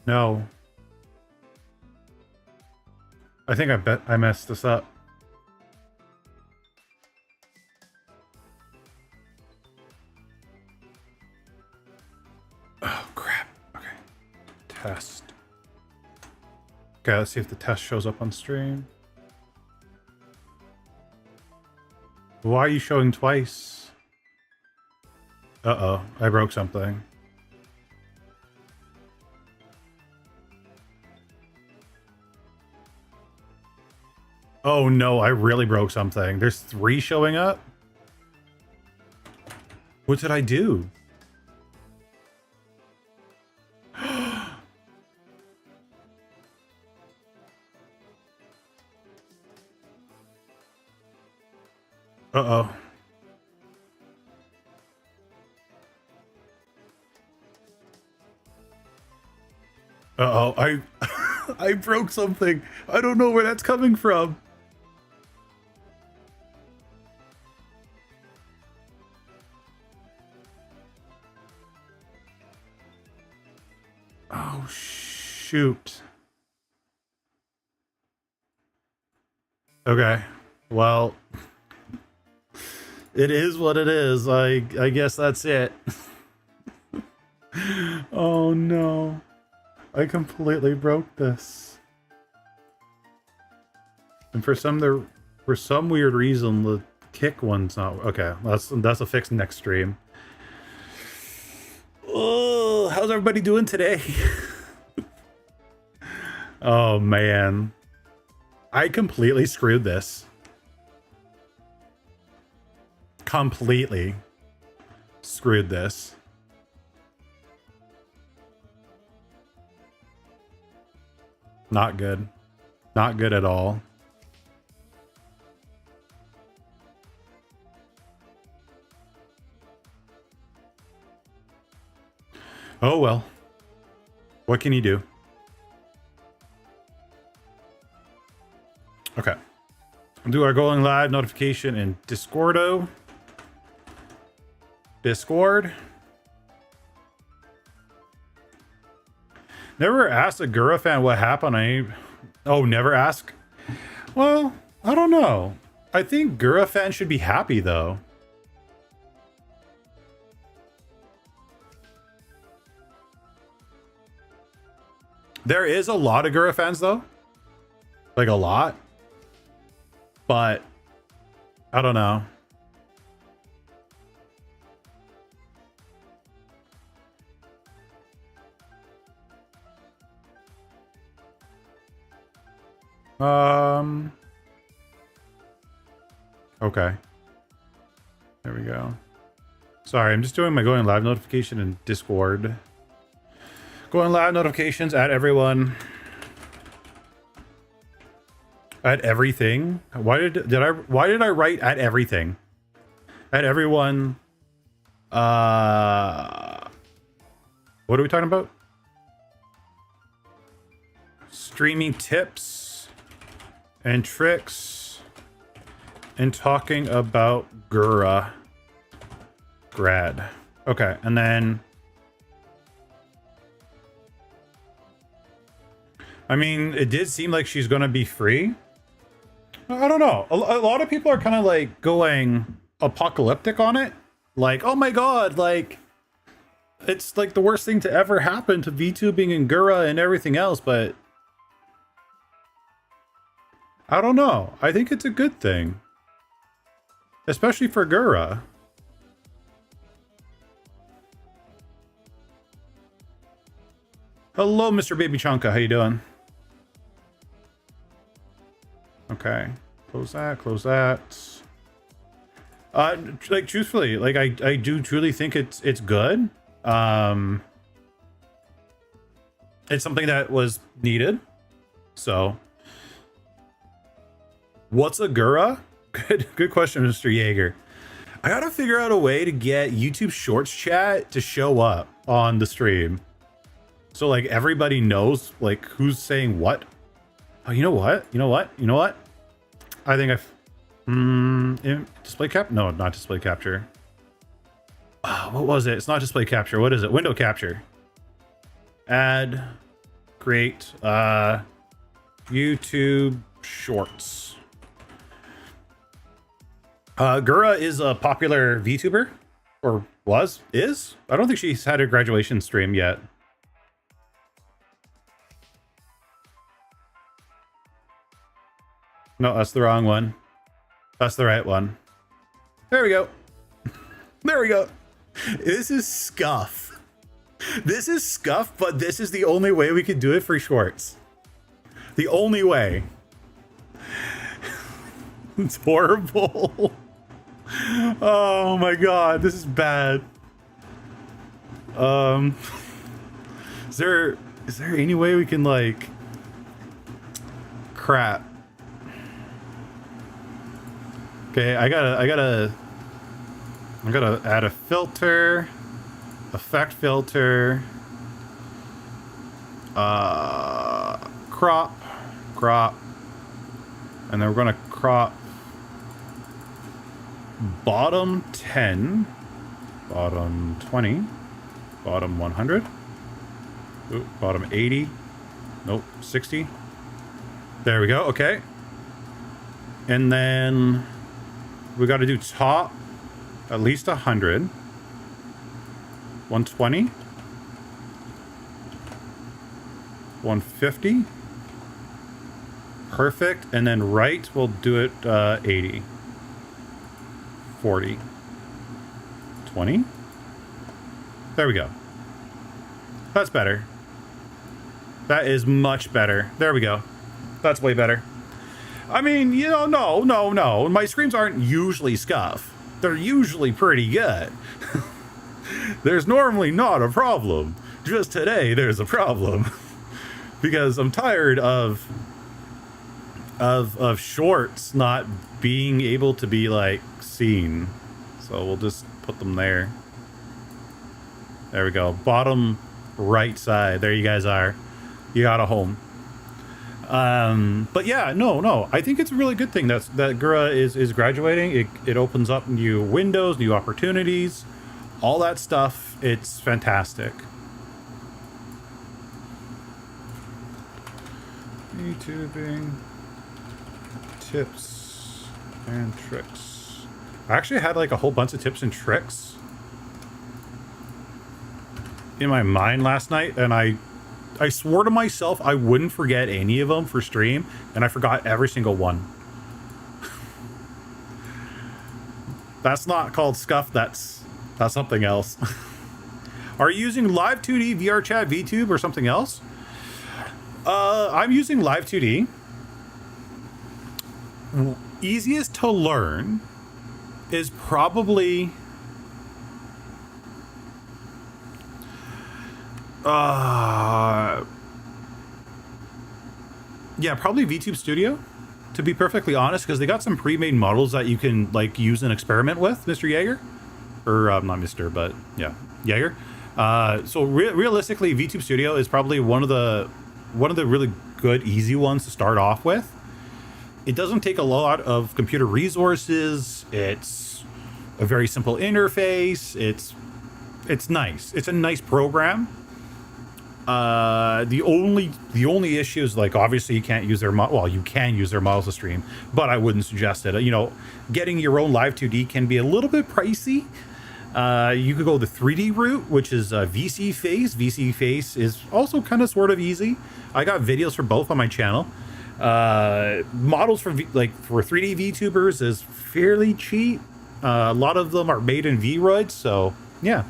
No. I think I messed this up. Oh, crap. Okay. Test. Okay, let's see if the test shows up on stream. Why are you showing twice? Uh-oh, I broke something. Oh no, I really broke something. There's 3 showing up? What did I do? Uh-oh. Uh-oh, I broke something. I don't know where that's coming from. Oh, shoot. Okay. Well, it is what it is. I guess that's it. Oh no. I completely broke this. And for some weird reason the kick one's not okay. That's a fix next stream. Oh, how's everybody doing today? Oh man. I completely screwed this. Completely screwed this. Not good. Not good at all. Oh well. What can you do? Okay. We'll do our going live notification in Discord. Never asked a Gura fan what happened. Oh, never ask? Well, I don't know. I think Gura fans should be happy though. There is a lot of Gura fans though. Like a lot. But I don't know. Okay. There we go. Sorry, I'm just doing my going live notification in Discord. Going live notifications at everyone. At everything? Why did I write at everything? At everyone. What are we talking about? Streaming tips and tricks and talking about Gura grad. Okay, and then I mean, it did seem like she's gonna be free. I don't know. A lot of people are kind of like going apocalyptic on it. Like, oh my god, like it's like the worst thing to ever happen to VTubing and Gura and everything else, but I don't know. I think it's a good thing. Especially for Gura. Hello, Mr. Baby Chunka. How you doing? Okay. Close that. Close that. Like truthfully, like I do truly think it's good. It's something that was needed. So, what's a Gura? Good question, Mr. Jaeger. I gotta figure out a way to get YouTube Shorts chat to show up on the stream. So like everybody knows like who's saying what. Oh, you know what? You know what? You know what? I think display cap? No, not display capture. What was it? It's not display capture. What is it? Window capture. Add Great. YouTube Shorts. Gura is a popular VTuber, or is. I don't think she's had a graduation stream yet. No, that's the wrong one. That's the right one. There we go. There we go. This is scuff. This is scuff, but this is the only way we could do it for shorts. The only way. It's horrible. Oh my god, this is bad. Is there any way we can like crap? Okay, I gotta add a filter, effect filter, crop, and then we're gonna crop bottom 10, bottom 20, bottom 100, ooh, bottom 80, nope, 60. There we go, okay. And then we got to do top at least 100, 120, 150, perfect. And then right, we'll do it 80, 40, 20. There we go. That's better. That is much better. There we go. That's way better. I mean, you know, no. My screams aren't usually scuff. They're usually pretty good. There's normally not a problem. Just today, there's a problem. Because I'm tired of shorts not being able to be, like, seen. So we'll just put them there. There we go. Bottom right side. There you guys are. You got a home. But yeah, no, I think it's a really good thing that Gura is graduating. It opens up new windows, new opportunities, all that stuff. It's fantastic. YouTubing tips and tricks. I actually had like a whole bunch of tips and tricks in my mind last night, and I swore to myself I wouldn't forget any of them for stream, and I forgot every single one. That's not called scuff, that's something else. Are you using Live 2D, VR Chat, VTube, or something else? I'm using Live 2D. Easiest to learn is probably yeah, probably VTube Studio, to be perfectly honest, because they got some pre-made models that you can like use and experiment with, Mr. Jaeger, or not Mr., but yeah, Jaeger. So realistically, VTube Studio is probably one of the really good, easy ones to start off with. It doesn't take a lot of computer resources. It's a very simple interface. It's nice. It's a nice program. The only issue is, like, obviously you can't use their well, you can use their models to stream, but I wouldn't suggest it. You know, getting your own Live 2D can be a little bit pricey. You could go the 3D route, which is VC Face. VC Face is also kind of sort of easy. I got videos for both on my channel. Models for 3D VTubers is fairly cheap. A lot of them are made in Vroids, so yeah.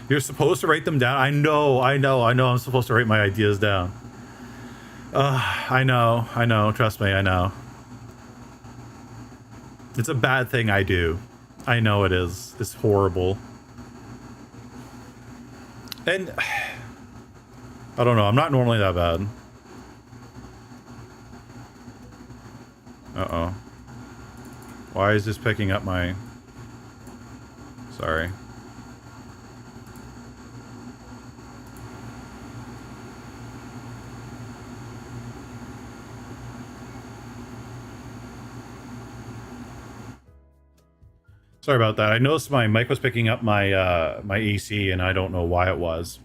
You're supposed to write them down. I know. I'm supposed to write my ideas down. I know. Trust me, I know. It's a bad thing I do. I know it is. It's horrible. And I don't know. I'm not normally that bad. Uh-oh. Why is this picking up my... Sorry. Sorry about that. I noticed my mic was picking up my my AC, and I don't know why it was.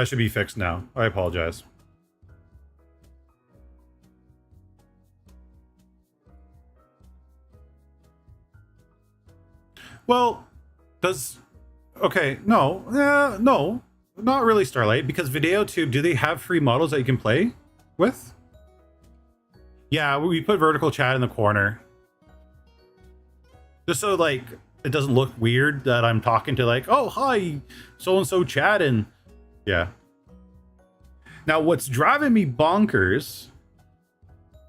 That should be fixed now. I apologize. Well, okay, no, no, not really Starlight, because VideoTube, do they have free models that you can play with? Yeah, we put vertical chat in the corner. Just so, like, it doesn't look weird that I'm talking to, like, oh, hi, so-and-so chatting. Yeah. Now, what's driving me bonkers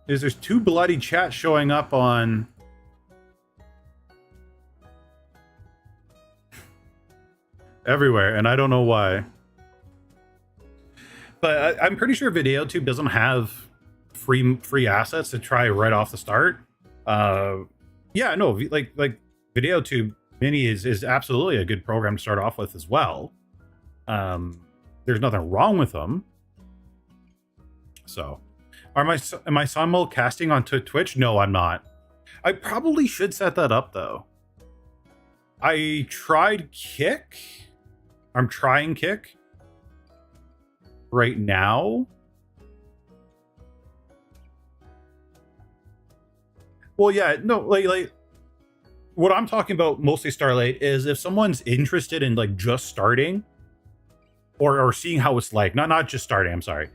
is there's 2 bloody chats showing up on... everywhere, and I don't know why. But I'm pretty sure VideoTube doesn't have free assets to try right off the start. Yeah, no, like VideoTube Mini is absolutely a good program to start off with as well. There's nothing wrong with them. So, am I simulcasting onto Twitch? No, I'm not. I probably should set that up though. I tried Kick. I'm trying Kick right now. Well, yeah, no, like what I'm talking about mostly Starlight is if someone's interested in like just starting or seeing how it's like, not just starting, I'm sorry.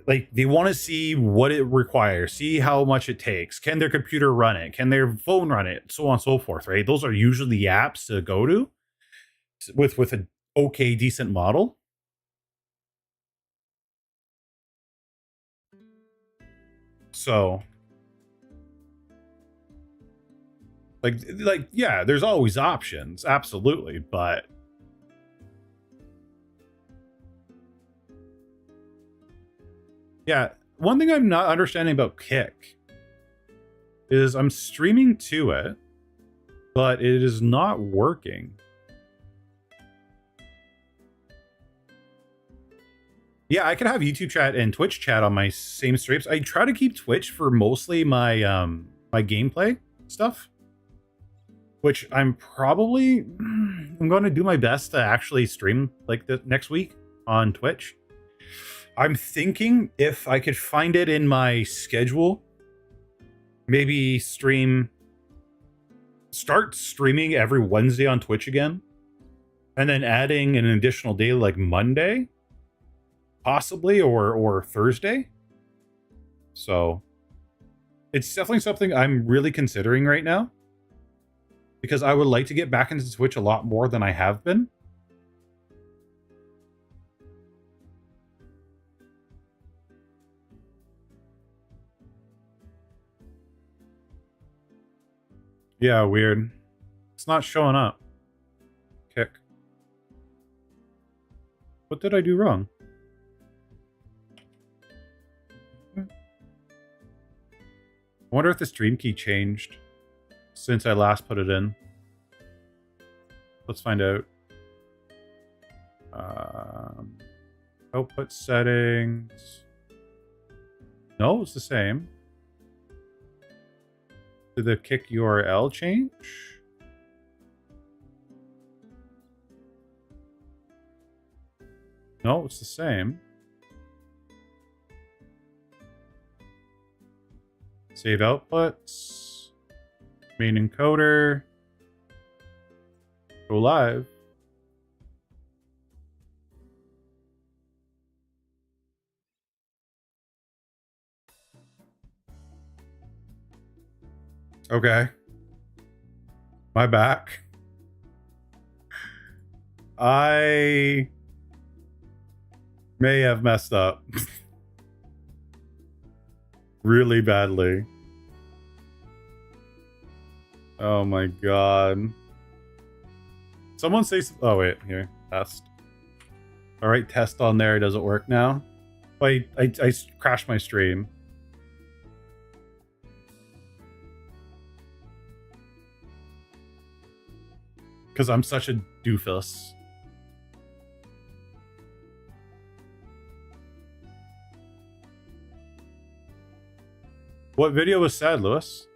Like they want to see what it requires, see how much it takes. Can their computer run it? Can their phone run it? So on and so forth, right? Those are usually the apps to go to with an okay, decent model. So like yeah, there's always options, absolutely, but yeah, one thing I'm not understanding about Kick is I'm streaming to it, but it is not working. Yeah, I could have YouTube chat and Twitch chat on my same streams. I try to keep Twitch for mostly my my gameplay stuff, which I'm going to do my best to actually stream like the next week on Twitch. I'm thinking if I could find it in my schedule, maybe start streaming every Wednesday on Twitch again, and then adding an additional day like Monday, possibly, or Thursday. So it's definitely something I'm really considering right now, because I would like to get back into Twitch a lot more than I have been. Yeah, weird. It's not showing up. Kick. What did I do wrong? I wonder if the stream key changed since I last put it in. Let's find out. Output settings. No, it's the same. Did the Kick URL change? No, it's the same. Save outputs. Main encoder. Go live. Okay. My back. I may have messed up. Really badly. Oh my god. Someone say... oh wait, here. Test. Alright, test on there. Does it work now? Wait, I crashed my stream. Because I'm such a doofus. What video was sad, Lewis?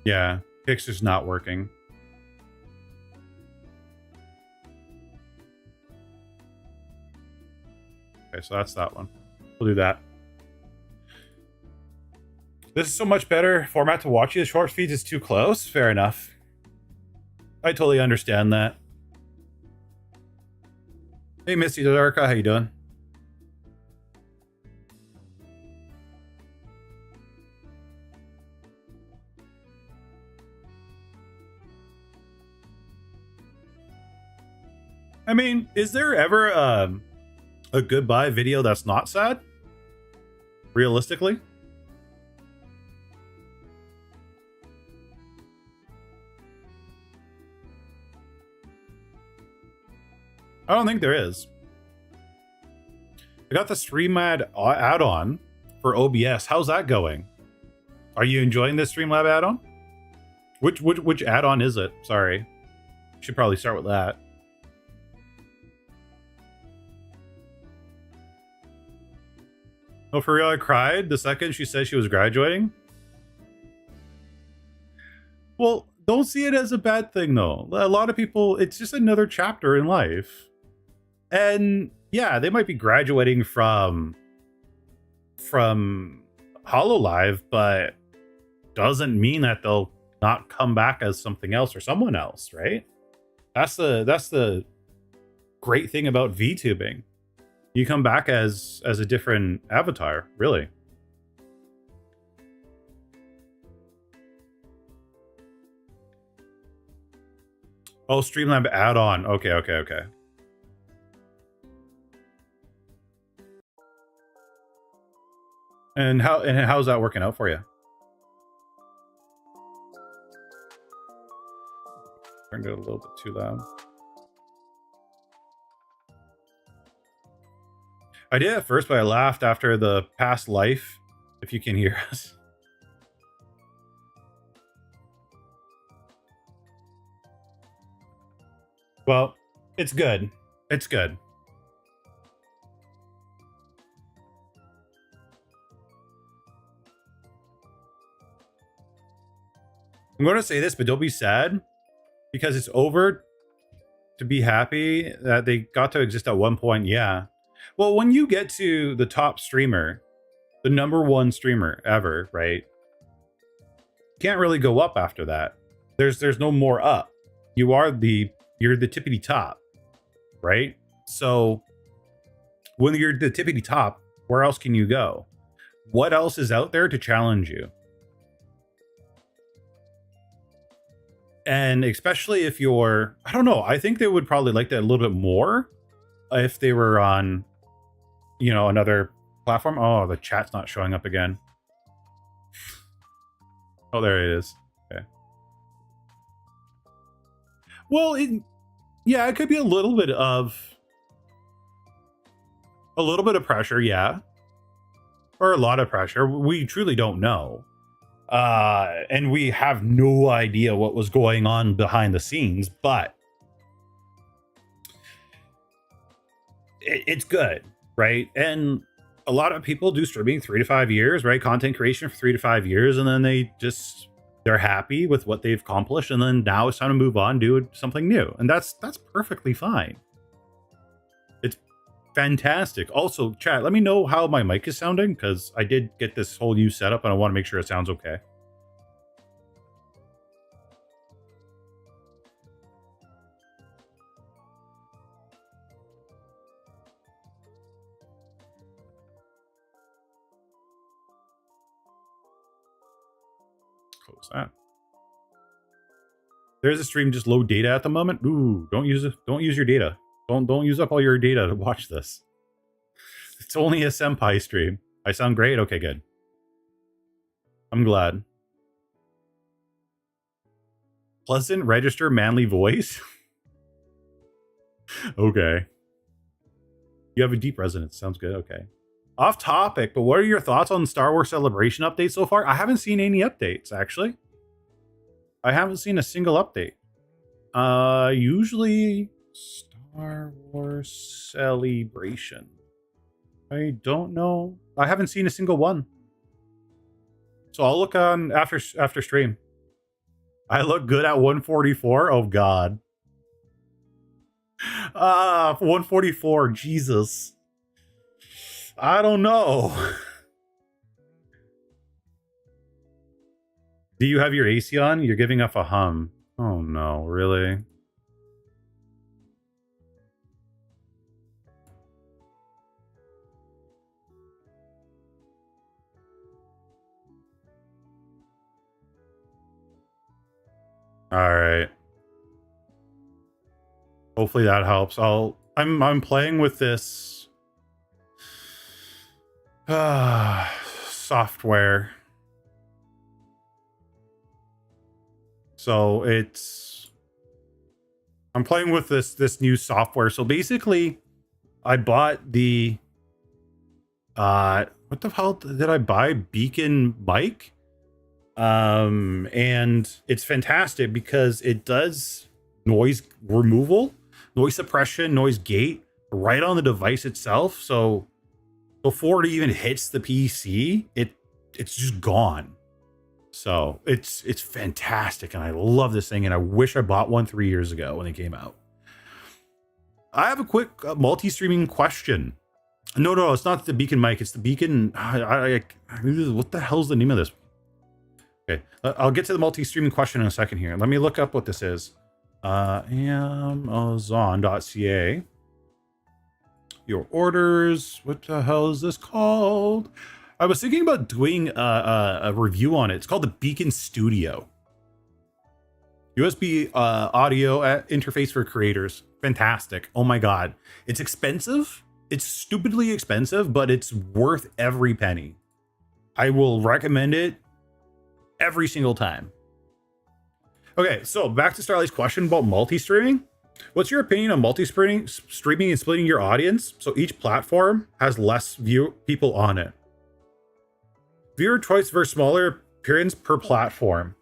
Yeah. Picture's not working. Okay, so that's that one. We'll do that. This is so much better format to watch you. The short feeds is too close. Fair enough. I totally understand that. Hey, Misty Darka, how you doing? I mean, is there ever a goodbye video that's not sad? Realistically? I don't think there is. I got the Streamlab add-on for OBS. How's that going? Are you enjoying this Streamlab add-on? Which add-on is it? Sorry. Should probably start with that. Oh, for real, I cried the second she said she was graduating? Well, don't see it as a bad thing, though. A lot of people, it's just another chapter in life. And yeah, they might be graduating from HoloLive, but doesn't mean that they'll not come back as something else or someone else, right? That's the great thing about VTubing. You come back as a different avatar, really. Oh, Streamlab add-on. Okay. And how's that working out for you? Turned it a little bit too loud. I did at first, but I laughed after the past life, if you can hear us. Well, it's good. It's good. I'm going to say this, but don't be sad, because it's over. To be happy that they got to exist at one point, yeah. Well, when you get to the top streamer, the #1 streamer ever, right? Can't really go up after that. There's no more up. You're the tippity top, right? So when you're the tippity top, where else can you go? What else is out there to challenge you? And especially if you're, I don't know, I think they would probably like that a little bit more if they were on, another platform. Oh, the chat's not showing up again. Oh, there it is. Okay. Well, it could be a little bit of pressure, yeah. Or a lot of pressure. We truly don't know. And we have no idea what was going on behind the scenes, but it's good, right? And a lot of people do streaming 3 to 5 years, right? Content creation for 3 to 5 years, and then they're happy with what they've accomplished, and then now it's time to move on, do something new, and that's perfectly fine. It's fantastic. Also, chat, let me know how my mic is sounding, because I did get this whole new setup, and I want to make sure it sounds okay. Close that. There's a stream just low data at the moment. Ooh, don't use it. Don't use your data. Don't use up all your data to watch this. It's only a Senpai stream. I sound great? Okay, good. I'm glad. Pleasant, register, manly voice? Okay. You have a deep resonance. Sounds good. Okay. Off topic, but what are your thoughts on Star Wars Celebration update so far? I haven't seen any updates, actually. I haven't seen a single update. Usually Star Wars Celebration. I don't know. I haven't seen a single one. So I'll look on after stream. I look good at 144. Oh God. 144. Jesus. I don't know. Do you have your AC on? You're giving off a hum. Oh no, really? All right. Hopefully that helps. I'm playing with this software. So I'm playing with this new software. So basically I bought the what the hell did I buy? Beacon mic. And it's fantastic because it does noise removal, noise suppression, noise gate right on the device itself. So before it even hits the PC, it's just gone. So it's fantastic, and I love this thing, and I wish I bought one 3 years ago when it came out. I have a quick multi-streaming question. No, it's not the Beacon mic. It's the Beacon. What the hell's the name of this? Okay, I'll get to the multi-streaming question in a second here. Let me look up what this is. Amazon.ca. Your orders. What the hell is this called? I was thinking about doing a review on it. It's called the Beacon Studio. USB audio interface for creators. Fantastic. Oh my God. It's expensive. It's stupidly expensive, but it's worth every penny. I will recommend it every single time. Okay, so back to Starlight's question about multi-streaming. What's your opinion on multi-streaming and splitting your audience so each platform has less people on it? Viewer choice versus smaller appearance per platform.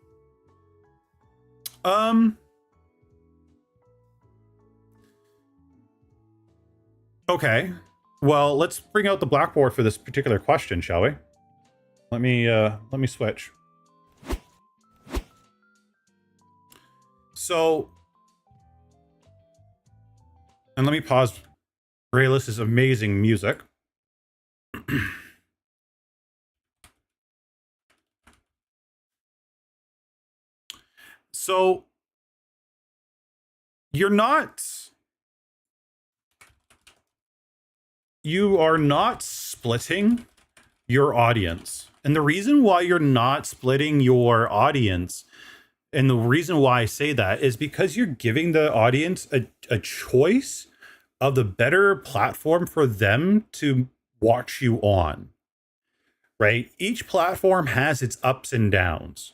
Okay. Well, let's bring out the blackboard for this particular question, shall we? Let me switch. So, and let me pause Brayless's amazing music. So, you are not splitting your audience. And the reason why you're not splitting your audience, and the reason why I say that, is because you're giving the audience a choice of the better platform for them to watch you on, right? Each platform has its ups and downs.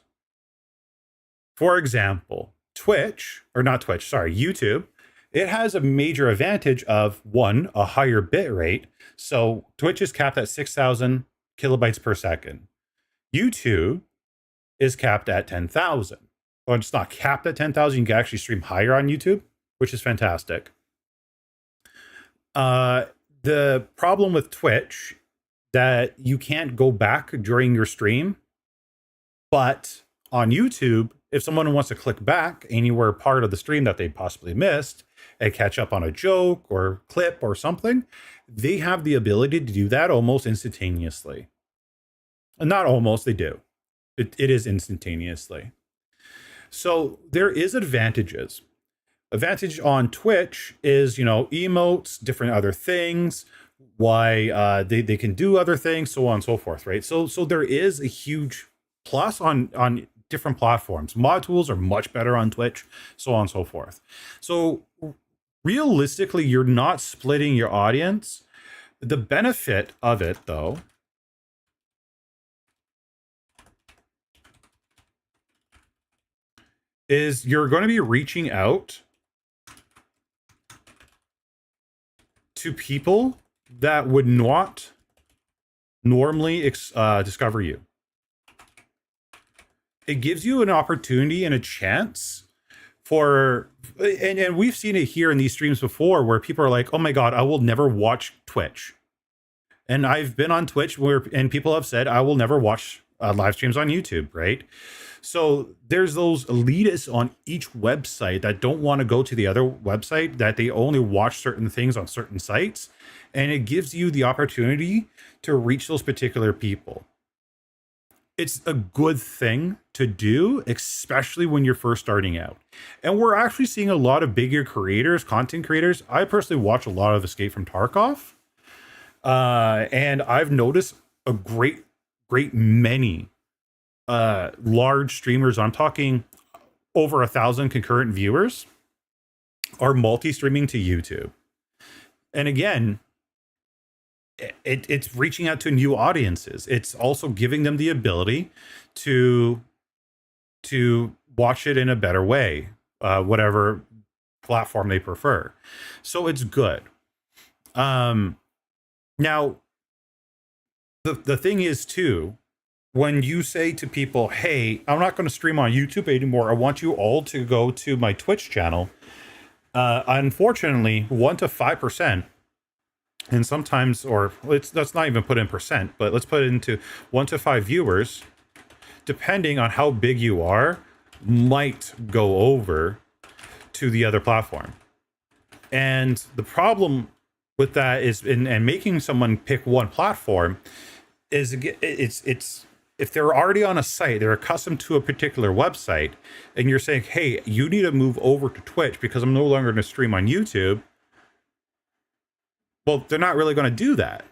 For example, YouTube, it has a major advantage of, one, a higher bit rate. So Twitch is capped at 6,000 kilobytes per second. YouTube is capped at 10,000. Well, it's not capped at 10,000. You can actually stream higher on YouTube, which is fantastic. The problem with Twitch that you can't go back during your stream, but on YouTube, if someone wants to click back anywhere part of the stream that they possibly missed and catch up on a joke or clip or something, they have the ability to do that almost instantaneously. Not almost, they do. It is instantaneously. So there is advantages. Advantage on Twitch is, emotes, different other things, why they can do other things, so on and so forth, right? So there is a huge plus on different platforms. Mod tools are much better on Twitch, so on and so forth. So realistically, you're not splitting your audience. The benefit of it, though, is you're going to be reaching out to people that would not normally discover you. It gives you an opportunity and a chance for, and we've seen it here in these streams before, where people are like, oh my God, I will never watch Twitch. And I've been on Twitch and people have said, I will never watch live streams on YouTube, right? So there's those elitists on each website that don't want to go to the other website, that they only watch certain things on certain sites. And it gives you the opportunity to reach those particular people. It's a good thing to do, especially when you're first starting out. And we're actually seeing a lot of bigger creators, content creators. I personally watch a lot of Escape from Tarkov. And I've noticed a great many large streamers, I'm talking over 1,000 concurrent viewers, are multi-streaming to YouTube. And again, it's reaching out to new audiences. It's also giving them the ability to watch it in a better way, whatever platform they prefer. So it's good. Now, the thing is too, when you say to people, hey, I'm not going to stream on YouTube anymore, I want you all to go to my Twitch channel. Unfortunately, 1 to 5%, and sometimes, or let's not even put in percent, but let's put it into 1 to 5 viewers, depending on how big you are, might go over to the other platform. And the problem with that is, and making someone pick one platform, is it's if they're already on a site, they're accustomed to a particular website, and you're saying, hey, you need to move over to Twitch because I'm no longer going to stream on YouTube. Well, they're not really going to do that.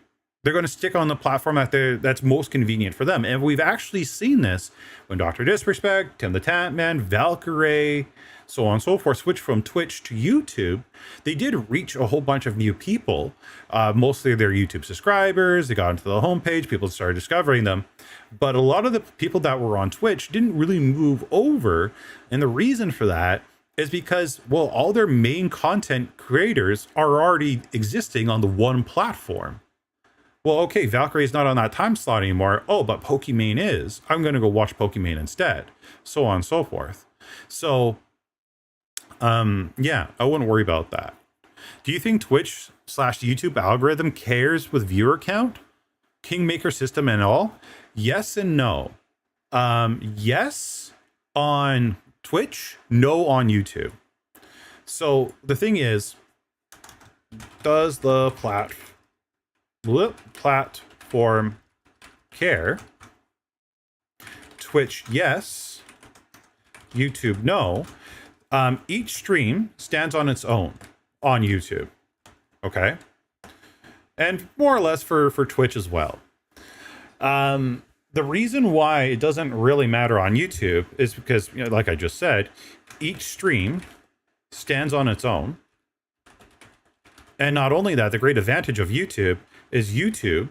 They're going to stick on the platform that's most convenient for them. And we've actually seen this when Dr. Disrespect, Tim the Tatman, Valkyrie, so on and so forth, switched from Twitch to YouTube. They did reach a whole bunch of new people, mostly their YouTube subscribers. They got into the homepage, people started discovering them. But a lot of the people that were on Twitch didn't really move over. And the reason for that is because, well, all their main content creators are already existing on the one platform. Well, okay, Valkyrie is not on that time slot anymore. Oh, but Pokimane is. I'm going to go watch Pokimane instead. So on and so forth. So, yeah, I wouldn't worry about that. Do you think Twitch/YouTube algorithm cares with viewer count, Kingmaker system and all? Yes and no. Yes on Twitch, no on YouTube. So the thing is, does the platform care? Twitch, yes. YouTube, no. Each stream stands on its own on YouTube. Okay. And more or less for Twitch as well. The reason why it doesn't really matter on YouTube is because, you know, like I just said, each stream stands on its own. And not only that, the great advantage of YouTube is YouTube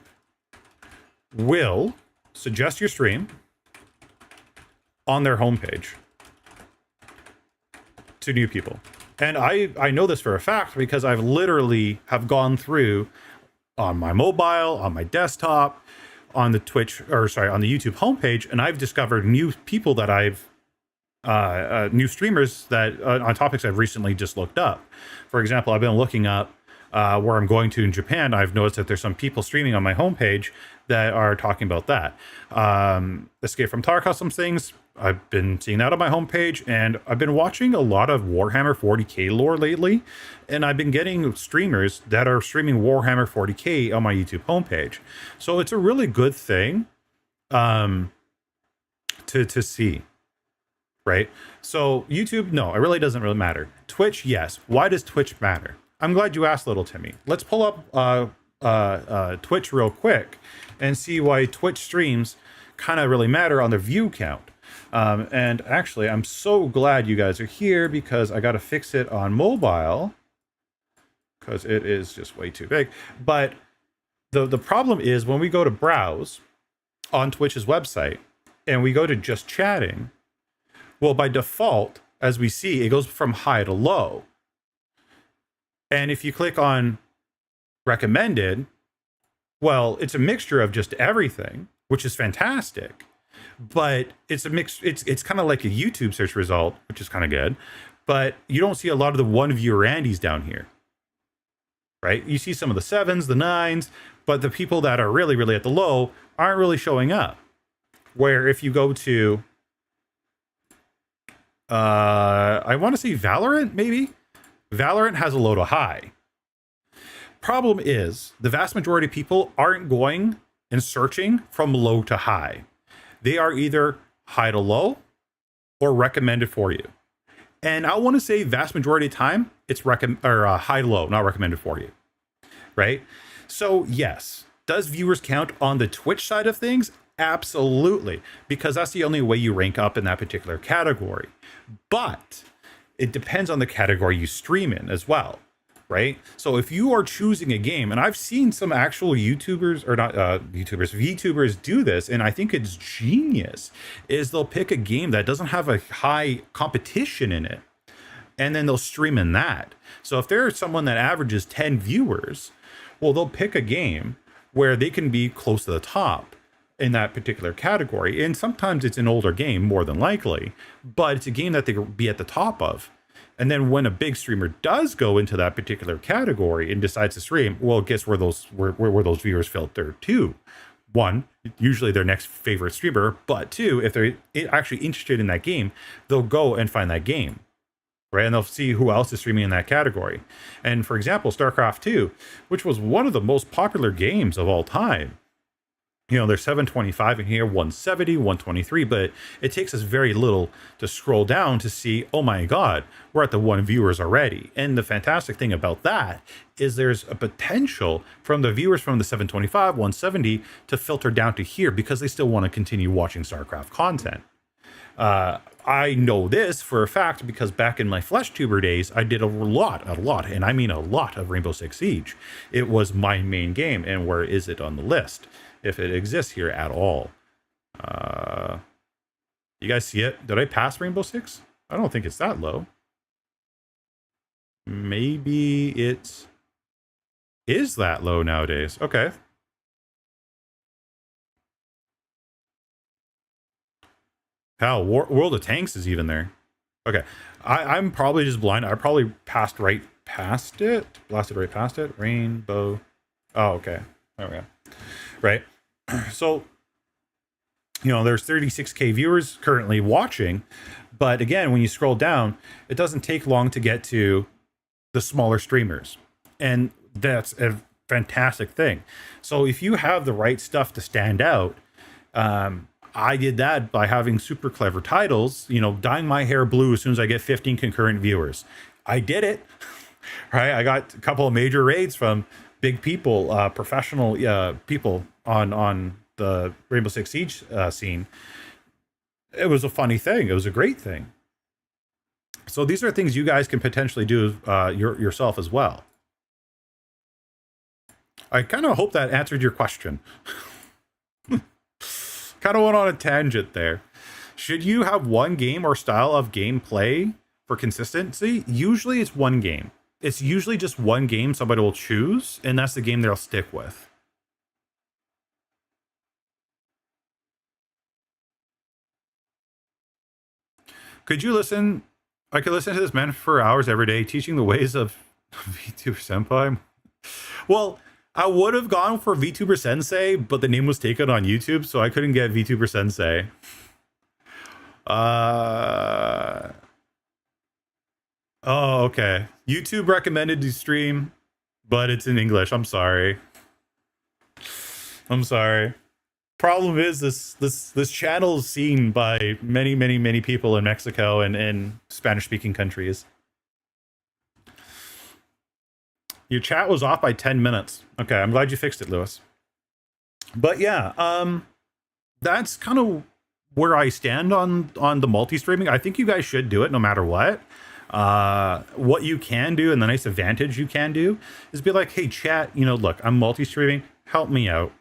will suggest your stream on their homepage to new people. And I know this for a fact because I've literally have gone through on my mobile, on my desktop, on the on the YouTube homepage, and I've discovered new people that new streamers that on topics I've recently just looked up. For example, I've been looking up where I'm going to in Japan. I've noticed that there's some people streaming on my homepage that are talking about that. Escape from Tarkov, some things. I've been seeing that on my homepage, and I've been watching a lot of Warhammer 40k lore lately, and I've been getting streamers that are streaming Warhammer 40k on my YouTube homepage. So it's a really good thing to see, right? So YouTube, no, it really doesn't really matter. Twitch, yes. Why does Twitch matter? I'm glad you asked, Little Timmy. Let's pull up Twitch real quick and see why Twitch streams kind of really matter on the view count. And actually, I'm so glad you guys are here because I got to fix it on mobile because it is just way too big. But the problem is when we go to browse on Twitch's website and we go to just chatting, well, by default, as we see, it goes from high to low. And if you click on recommended, well, it's a mixture of just everything, which is fantastic. But it's a mix. It's kind of like a YouTube search result, which is kind of good. But you don't see a lot of the one viewer Andes down here, right? You see some of the 7s, the 9s, but the people that are really, really at the low aren't really showing up. Where if you go to I want to say Valorant, maybe. Valorant has a low to high. Problem is, the vast majority of people aren't going and searching from low to high. They are either high to low or recommended for you. And I want to say vast majority of time, it's high to low, not recommended for you. Right? So yes, does viewers count on the Twitch side of things? Absolutely, because that's the only way you rank up in that particular category. But it depends on the category you stream in as well, right? So if you are choosing a game, and I've seen some actual YouTubers, or not YouTubers, VTubers do this, and I think it's genius, is they'll pick a game that doesn't have a high competition in it, and then they'll stream in that. So if there's someone that averages 10 viewers, well, they'll pick a game where they can be close to the top in that particular category. And sometimes it's an older game, more than likely, but it's a game that they will be at the top of. And then when a big streamer does go into that particular category and decides to stream, well, guess where those viewers filter to? One, usually their next favorite streamer, but two, if they're actually interested in that game, they'll go and find that game, right? And they'll see who else is streaming in that category. And for example, StarCraft 2, which was one of the most popular games of all time. You know, there's 725 in here, 170, 123, but it takes us very little to scroll down to see, oh my God, we're at the 1 viewers already. And the fantastic thing about that is there's a potential from the viewers from the 725, 170 to filter down to here because they still want to continue watching StarCraft content. I know this for a fact because back in my FleshTuber days, I did a lot, and I mean a lot of Rainbow Six Siege. It was my main game, and where is it on the list? If it exists here at all. You guys see it? Did I pass Rainbow Six? I don't think it's that low. Maybe it is that low nowadays. Okay. Hell, World of Tanks is even there. Okay. I'm probably just blind. I probably passed right past it. Blasted right past it. Rainbow. Oh, okay. There we go. Right. So, you know, there's 36K viewers currently watching, but again, when you scroll down, it doesn't take long to get to the smaller streamers. And that's a fantastic thing. So if you have the right stuff to stand out, I did that by having super clever titles, you know, dyeing my hair blue as soon as I get 15 concurrent viewers. I did it, right? I got a couple of major raids from big people, professional people on the Rainbow Six Siege scene. It was a funny thing. It was a great thing. So these are things you guys can potentially do yourself as well. I kind of hope that answered your question. Kind of went on a tangent there. Should you have one game or style of gameplay for consistency? Usually it's one game. It's usually just one game somebody will choose, and that's the game they'll stick with. Could you listen? I could listen to this man for hours every day teaching the ways of VTuber Senpai. Well, I would have gone for VTuber Sensei, but the name was taken on YouTube, so I couldn't get VTuber Sensei. Oh, okay. YouTube recommended to stream, but it's in English. I'm sorry. I'm sorry. Problem is this channel is seen by many people in Mexico and in Spanish speaking countries. Your chat was off by 10 minutes. Okay, I'm glad you fixed it, Lewis. But yeah, that's kind of where I stand on the multi-streaming. I think you guys should do it no matter what. What you can do, and the nice advantage you can do, is be like, hey, chat, you know, look, I'm multi-streaming. Help me out.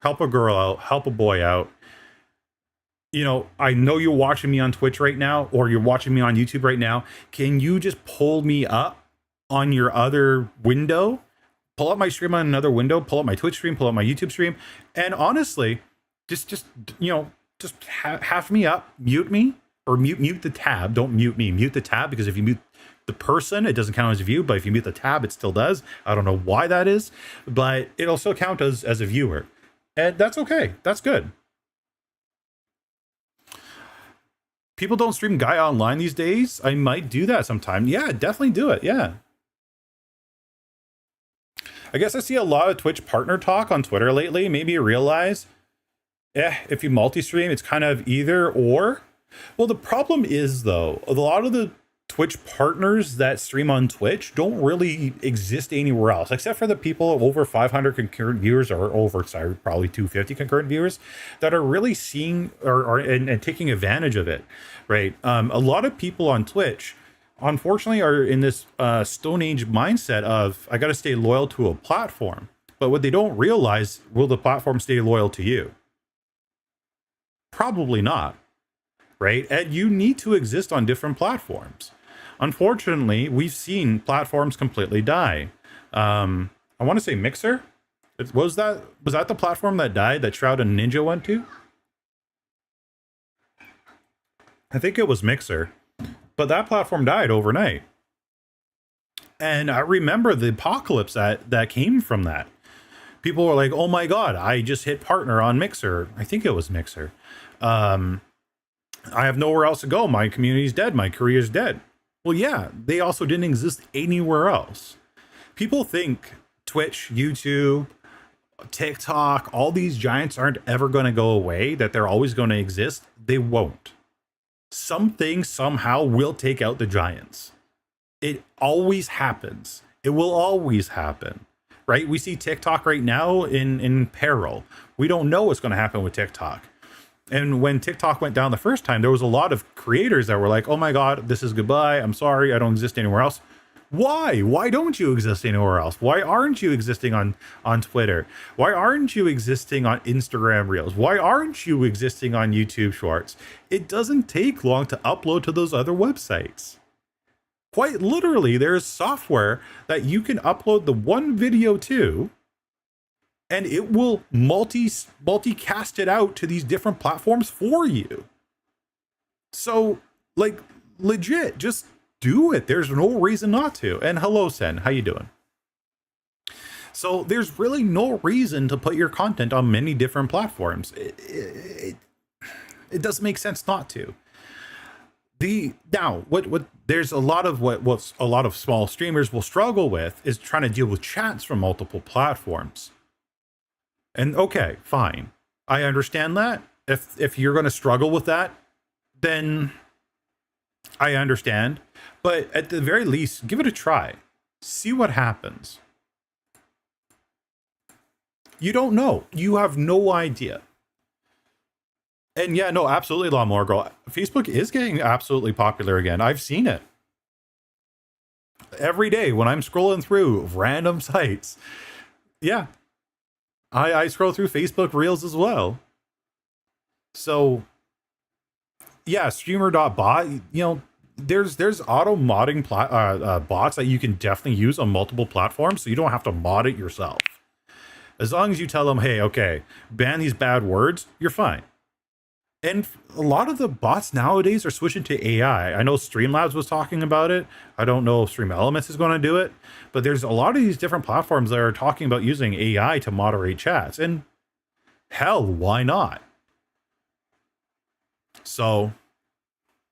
Help a girl out. Help a boy out. You know, I know you're watching me on Twitch right now, or you're watching me on YouTube right now. Can you just pull me up on your other window? Pull up my stream on another window. Pull up my Twitch stream. Pull up my YouTube stream. And honestly, just you know, just have me up. Mute me. Or mute the tab. Don't mute me. Mute the tab, because if you mute the person, it doesn't count as a view. But if you mute the tab, it still does. I don't know why that is, but it'll still count as a viewer. And that's okay. That's good. People don't stream Guy online these days. I might do that sometime. Yeah, definitely do it. Yeah. I guess I see a lot of Twitch partner talk on Twitter lately. Maybe you realize, if you multi-stream, it's kind of either or. Well, the problem is, though, a lot of the Twitch partners that stream on Twitch don't really exist anywhere else, except for the people over 500 concurrent viewers, or over, sorry, probably 250 concurrent viewers, that are really seeing and taking advantage of it, right? A lot of people on Twitch, unfortunately, are in this Stone Age mindset of, I got to stay loyal to a platform. But what they don't realize, will the platform stay loyal to you? Probably not, right? And you need to exist on different platforms. Unfortunately, we've seen platforms completely die. I want to say Mixer. Was that the platform that died that Shroud and Ninja went to? I think it was Mixer. But that platform died overnight. And I remember the apocalypse that came from that. People were like, oh my God, I just hit partner on Mixer. I think it was Mixer. I have nowhere else to go. My community's dead. My career's dead. Well, yeah, they also didn't exist anywhere else. People think Twitch, YouTube, TikTok, all these giants aren't ever going to go away, that they're always going to exist. They won't. Something somehow will take out the giants. It always happens. It will always happen, right? We see TikTok right now in peril. We don't know what's going to happen with TikTok. And when TikTok went down the first time, there was a lot of creators that were like, oh my God, this is goodbye. I'm sorry. I don't exist anywhere else. Why? Why don't you exist anywhere else? Why aren't you existing on Twitter? Why aren't you existing on Instagram Reels? Why aren't you existing on YouTube Shorts? It doesn't take long to upload to those other websites. Quite literally, there is software that you can upload the one video to, and it will multicast it out to these different platforms for you. So, like, legit, just do it. There's no reason not to. And hello, Sen, how you doing? So there's really no reason to put your content on many different platforms. It doesn't make sense not to. There's a lot of what a lot of small streamers will struggle with is trying to deal with chats from multiple platforms. And okay, fine. I understand that. If you're going to struggle with that, then I understand. But at the very least, give it a try. See what happens. You don't know. You have no idea. And yeah, no, absolutely, Lawnmower Girl. Facebook is getting absolutely popular again. I've seen it. Every day when I'm scrolling through random sites. Yeah. I scroll through Facebook Reels as well. So, yeah, streamer.bot, there's auto modding bots that you can definitely use on multiple platforms, so you don't have to mod it yourself. As long as you tell them, hey, okay, ban these bad words, you're fine. And a lot of the bots nowadays are switching to AI. I know Streamlabs was talking about it. I don't know if Stream Elements is going to do it, but there's a lot of these different platforms that are talking about using AI to moderate chats. And hell, why not? So,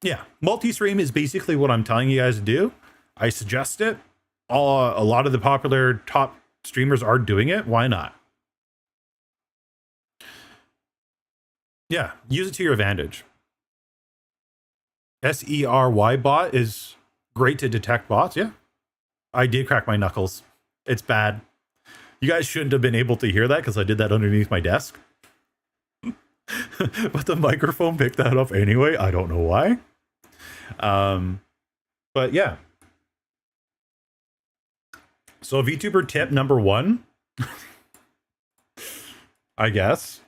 yeah, multi-stream is basically what I'm telling you guys to do. I suggest it. A lot of the popular top streamers are doing it. Why not? Yeah, use it to your advantage. SERY bot is great to detect bots. Yeah, I did crack my knuckles. It's bad. You guys shouldn't have been able to hear that because I did that underneath my desk. But the microphone picked that up anyway. I don't know why. But yeah. So VTuber tip number 1, I guess.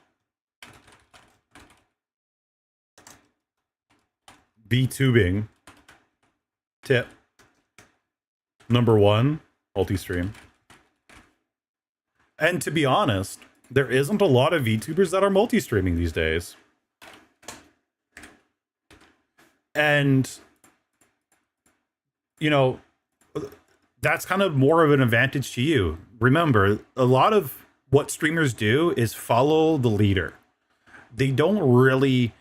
VTubing tip number 1, multi-stream. And to be honest, there isn't a lot of VTubers that are multi-streaming these days. And, that's kind of more of an advantage to you. Remember, a lot of what streamers do is follow the leader. They don't really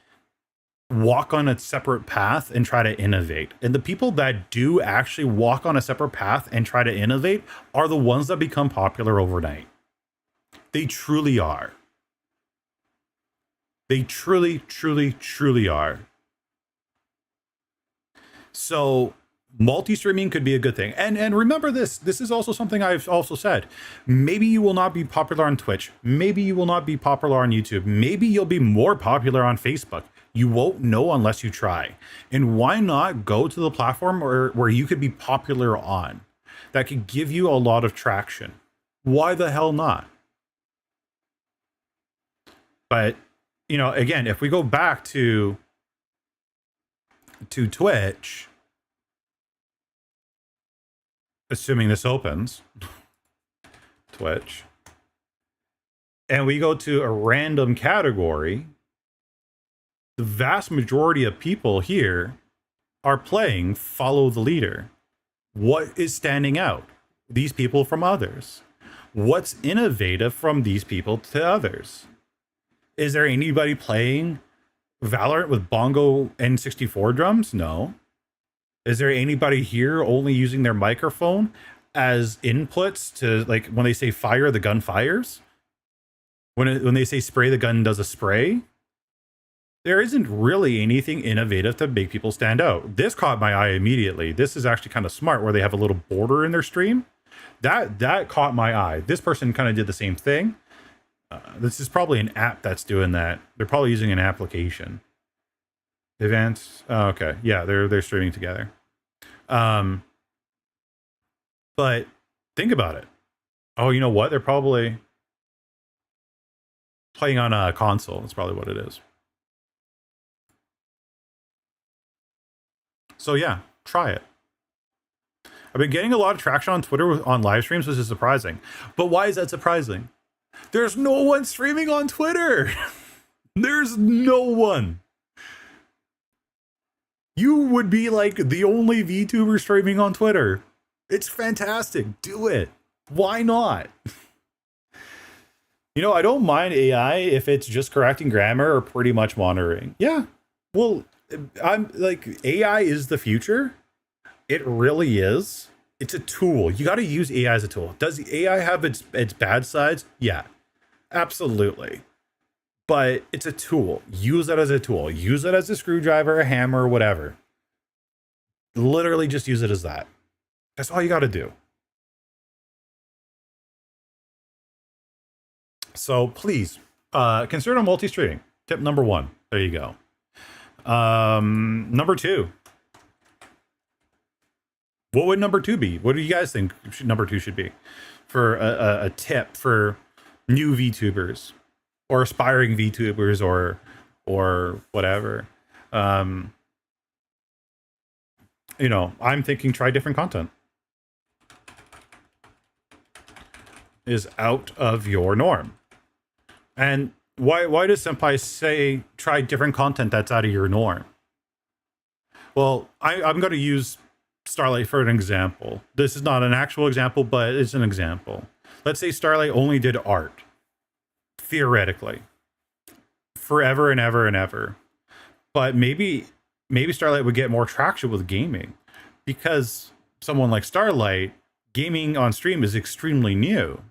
walk on a separate path and try to innovate. And the people that do actually walk on a separate path and try to innovate are the ones that become popular overnight. They truly are. They truly, truly, truly are. So multi-streaming could be a good thing. And remember this is also something I've also said. Maybe you will not be popular on Twitch. Maybe you will not be popular on YouTube. Maybe you'll be more popular on Facebook. You won't know unless you try. And why not go to the platform where you could be popular on? That could give you a lot of traction. Why the hell not? But, you know, again, if we go back to Twitch, assuming this opens, Twitch, and we go to a random category, the vast majority of people here are playing Follow the Leader. What is standing out? These people from others. What's innovative from these people to others? Is there anybody playing Valorant with bongo N64 drums? No. Is there anybody here only using their microphone as inputs to, like, when they say fire, the gun fires? When they say spray, the gun does a spray? There isn't really anything innovative to make people stand out. This caught my eye immediately. This is actually kind of smart, where they have a little border in their stream. That caught my eye. This person kind of did the same thing. This is probably an app that's doing that. They're probably using an application. Events. Oh, okay. Yeah, they're streaming together. But think about it. Oh, you know what? They're probably playing on a console. That's probably what it is. So yeah, try it. I've been getting a lot of traction on Twitter on live streams, which is surprising. But why is that surprising? There's no one streaming on Twitter. There's no one. You would be like the only VTuber streaming on Twitter. It's fantastic. Do it. Why not? You know, I don't mind AI if it's just correcting grammar or pretty much monitoring. Yeah. Well, I'm like, AI is the future. It really is. It's a tool. You got to use AI as a tool. Does AI have its bad sides? Yeah, absolutely. But it's a tool. Use it as a tool. Use it as a screwdriver, a hammer, whatever. Literally just use it as that. That's all you got to do. So please, consider multi-streaming. Tip number 1. There you go. Number 2. What would number 2 be? What do you guys think number 2 should be for a tip for new VTubers or aspiring VTubers or whatever? You know, I'm thinking try different content. Is out of your norm. And why does Senpai say try different content that's out of your norm? Well, I'm going to use Starlight for an example. This is not an actual example, but it's an example. Let's say Starlight only did art, theoretically, forever and ever and ever. But maybe Starlight would get more traction with gaming, because someone like Starlight, gaming on stream is extremely new,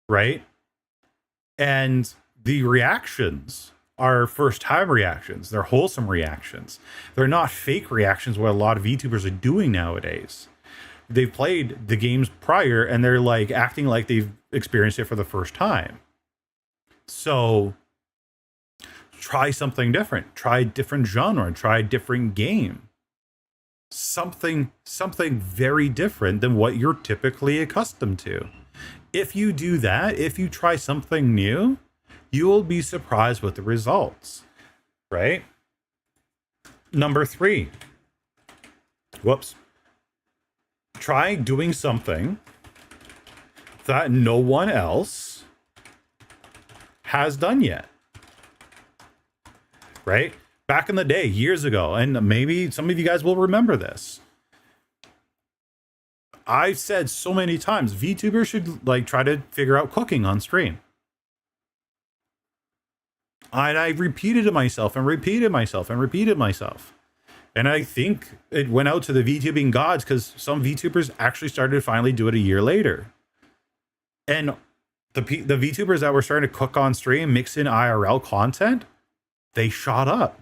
right? And the reactions are first-time reactions. They're wholesome reactions. They're not fake reactions, what a lot of VTubers are doing nowadays. They've played the games prior, and they're like acting like they've experienced it for the first time. So try something different. Try a different genre. Try a different game. Something very different than what you're typically accustomed to. If you do that, if you try something new, you will be surprised with the results, right? Number 3. Whoops. Try doing something that no one else has done yet, right? Back in the day, years ago, and maybe some of you guys will remember this, I've said so many times, VTubers should like try to figure out cooking on stream. And I repeated to myself and repeated myself and repeated myself. And I think it went out to the VTubing gods because some VTubers actually started to finally do it a year later. And the VTubers that were starting to cook on stream, mix in IRL content, they shot up.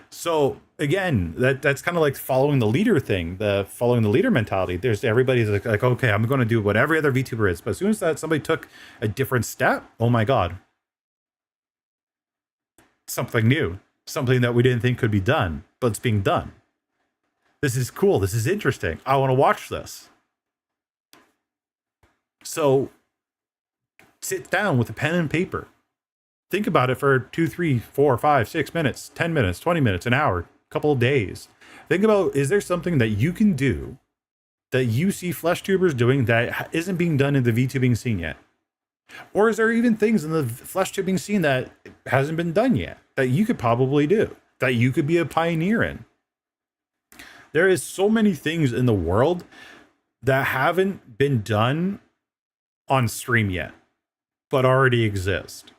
So again, that's kind of like following the leader thing, the following the leader mentality. There's everybody's like, okay, I'm going to do what every other VTuber is. But as soon as that somebody took a different step, oh my God, something new, something that we didn't think could be done, but it's being done. This is cool. This is interesting. I want to watch this. So sit down with a pen and paper. Think about it for 2, 3, 4, 5, 6 minutes, 10 minutes, 20 minutes, an hour, a couple of days. Think about, is there something that you can do that you see flesh tubers doing that isn't being done in the VTubing scene yet? Or is there even things in the flesh tubing scene that hasn't been done yet that you could probably do, that you could be a pioneer in? There is so many things in the world that haven't been done on stream yet, but already exist.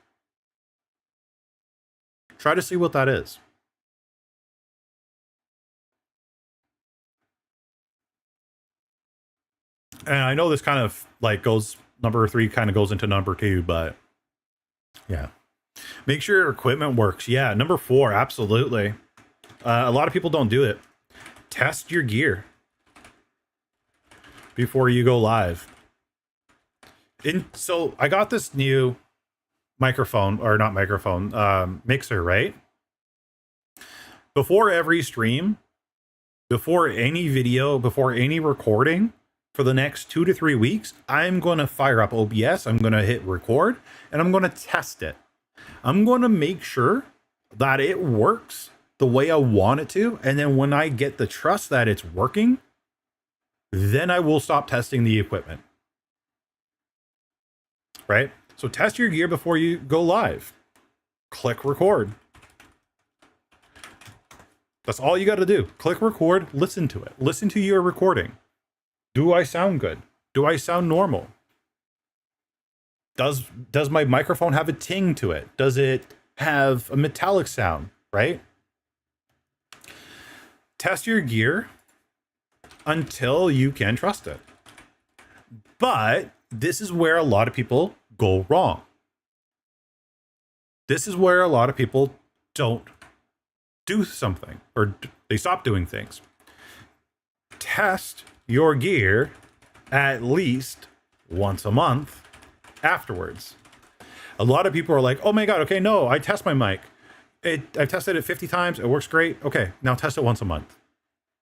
Try to see what that is. And I know this kind of like goes, number 3 kind of goes into number 2, but yeah. Make sure your equipment works. Yeah, number 4, absolutely. A lot of people don't do it. Test your gear before you go live. So I got this new microphone, or not microphone, mixer, right? Before every stream, before any video, before any recording, for the next 2 to 3 weeks, I'm going to fire up OBS, I'm going to hit record, and I'm going to test it. I'm going to make sure that it works the way I want it to, and then when I get the trust that it's working, then I will stop testing the equipment. Right? So test your gear before you go live. Click record. That's all you got to do. Click record, listen to it. Listen to your recording. Do I sound good? Do I sound normal? Does my microphone have a ting to it? Does it have a metallic sound, right? Test your gear until you can trust it. But this is where a lot of people go wrong. This is where a lot of people don't do something, or they stop doing things. Test your gear at least once a month afterwards. A lot of people are like, oh my God, okay, no, I test my mic. I've tested it 50 times. It works great. Okay, now test it once a month.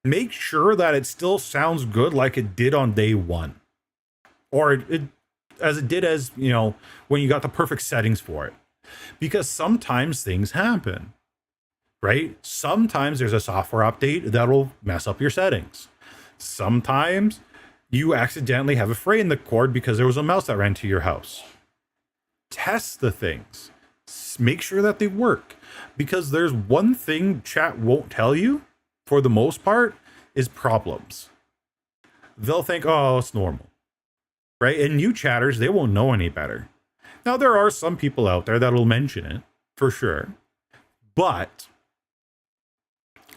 Make sure that it still sounds good like it did on day one. Or as it did as, you know, when you got the perfect settings for it. Because sometimes things happen, right? Sometimes there's a software update that'll mess up your settings. Sometimes you accidentally have a fray in the cord because there was a mouse that ran to your house. Test the things. Make sure that they work. Because there's one thing chat won't tell you, for the most part, is problems. They'll think, oh, it's normal. Right? And new chatters, they won't know any better. Now, there are some people out there that'll mention it, for sure. But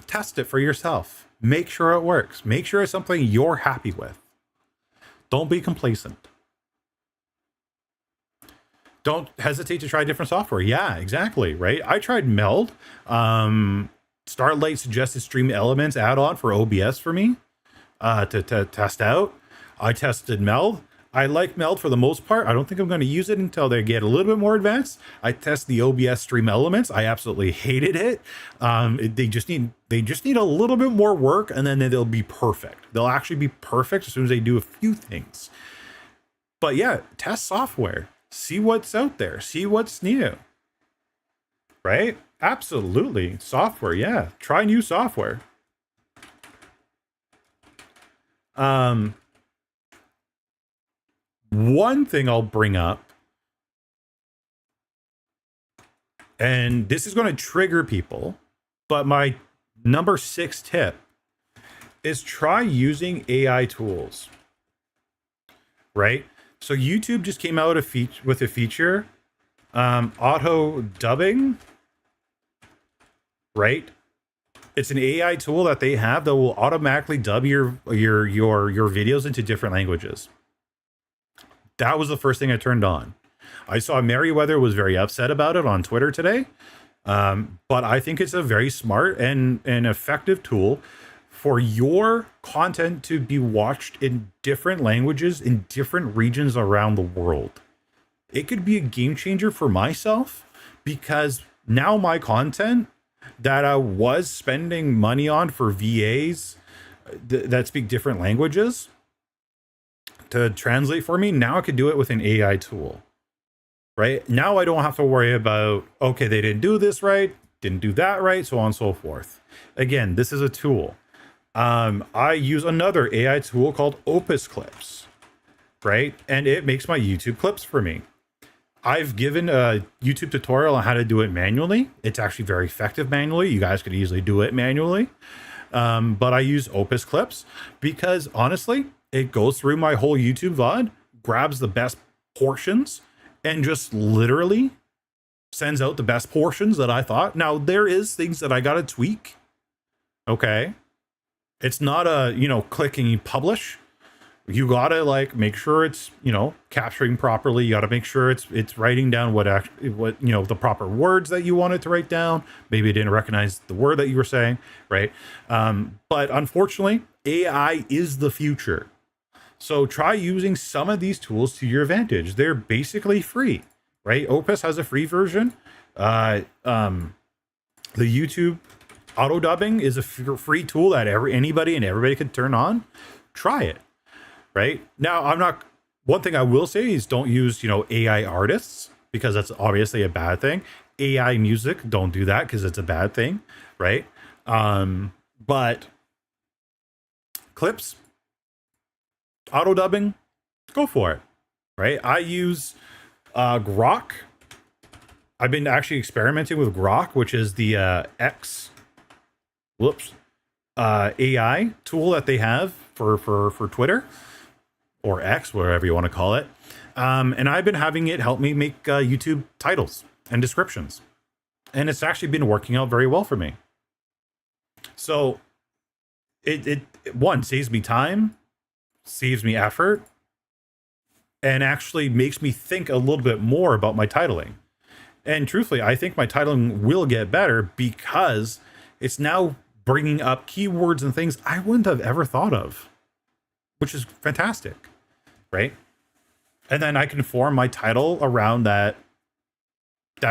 test it for yourself. Make sure it works. Make sure it's something you're happy with. Don't be complacent. Don't hesitate to try different software. Yeah, exactly, right? I tried Meld. Starlight suggested Stream Elements add-on for OBS for me to test out. I tested Meld. I like Meld for the most part. I don't think I'm going to use it until they get a little bit more advanced. I test the OBS Stream Elements. I absolutely hated it. They just need a little bit more work, and then they'll be perfect. They'll actually be perfect as soon as they do a few things. But yeah, test software. See what's out there. See what's new. Right? Absolutely. Software, yeah. Try new software. One thing I'll bring up, and this is going to trigger people, but my number 6 tip is try using AI tools. Right? So YouTube just came out with a feature Auto dubbing, right? It's an AI tool that they have that will automatically dub your videos into different languages. That was the first thing I turned on. I saw Merriweather was very upset about it on Twitter today. But I think it's a very smart and an effective tool for your content to be watched in different languages in different regions around the world. It could be a game changer for myself because now my content that I was spending money on for VAs that speak different languages to translate for me, now I could do it with an AI tool. Right now, I don't have to worry about, okay, they didn't do this right, didn't do that right, so on and so forth. Again, this is a tool. I use another AI tool called Opus Clips, right? And it makes my YouTube clips for me. I've given a YouTube tutorial on how to do it manually. It's actually very effective manually. You guys could easily do it manually. But I use Opus Clips because honestly, it goes through my whole YouTube VOD, grabs the best portions, and just literally sends out the best portions that I thought. Now, there is things that I got to tweak. Okay. It's not a, click and you publish. You got to like make sure it's, capturing properly. You got to make sure it's writing down what the proper words that you wanted to write down. Maybe it didn't recognize the word that you were saying, right? But unfortunately, AI is the future. So try using some of these tools to your advantage. They're basically free, right? Opus has a free version. The YouTube auto dubbing is a free tool that anybody and everybody could turn on. Try it, right? Now, one thing I will say is don't use, AI artists because that's obviously a bad thing. AI music, don't do that because it's a bad thing, right? But clips, auto dubbing, go for it, right? I use Grok. I've been actually experimenting with Grok, which is the AI tool that they have for Twitter or X, whatever you want to call it. And I've been having it help me make YouTube titles and descriptions, and it's actually been working out very well for me. So it one saves me time, saves me effort, and actually makes me think a little bit more about my titling. And truthfully, I think my titling will get better because it's now bringing up keywords and things I wouldn't have ever thought of, which is fantastic, right? And then I can form my title around that